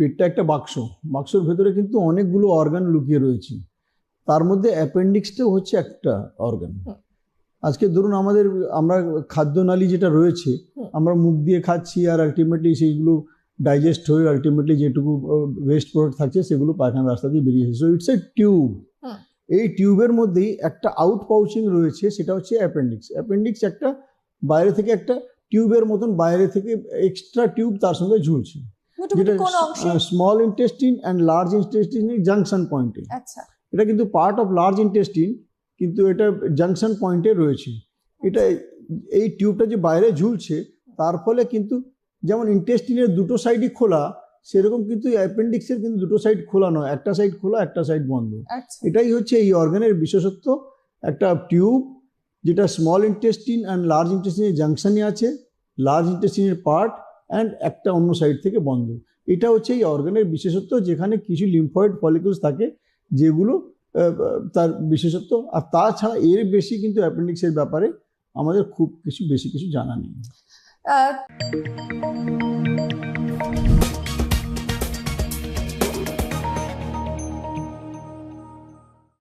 পেটটা একটা বাক্স, বাক্সের ভেতরে কিন্তু অনেকগুলো অর্গান লুকিয়ে রয়েছে, তার মধ্যে অ্যাপেন্ডিক্সটাও হচ্ছে একটা অর্গান। আজকে ধরুন আমরা খাদ্যনালী যেটা রয়েছে, আমরা মুখ দিয়ে খাচ্ছি আর আলটিমেটলি সেইগুলো ডাইজেস্ট হয়ে আলটিমেটলি যেটুকু ওয়েস্ট প্রোডাক্ট থাকছে সেগুলো পায়খানা রাস্তা দিয়ে বেরিয়ে আসে। So it's a tube. এই টিউবের মধ্যেই একটা আউট পাউচিং রয়েছে, সেটা হচ্ছে অ্যাপেন্ডিক্স। অ্যাপেন্ডিক্স একটা বাইরে থেকে একটা টিউবের মতন বাইরে থেকে এক্সট্রা টিউব তার সঙ্গে ঝুলছে, যেটা স্মল ইন্টেস্টিন অ্যান্ড লার্জ ইন্টেস্টিনের জাংশন পয়েন্টে। এটা কিন্তু পার্ট অফ লার্জ ইন্টেস্টিন, কিন্তু এটা জাংশন পয়েন্টে রয়েছে। এটা এই টিউবটা যে বাইরে ঝুলছে তার ফলে কিন্তু যেমন ইন্টেস্টিনের দুটো সাইডই খোলা, সেরকম কিন্তু অ্যাপেন্ডিক্সের কিন্তু দুটো সাইড খোলা নয়, একটা সাইড খোলা একটা সাইড বন্ধ। এটাই হচ্ছে এই অর্গানের বিশেষত্ব। একটা টিউব যেটা স্মল ইন্টেস্টিন অ্যান্ড লার্জ ইন্টেস্টিনের জাংশনে আছে, লার্জ ইন্টেস্টিনের পার্ট অ্যান্ড একটা অন্য সাইড থেকে বন্ধ। এটা হচ্ছে এই অর্গানের বিশেষত্ব, যেখানে কিছু লিম্ফয়েড ফলিকলস থাকে যেগুলো তার বিশেষত্ব। আর তাছাড়া এর বেশি কিন্তু অ্যাপেন্ডিক্সের ব্যাপারে আমাদের খুব বেশি কিছু জানা নেই।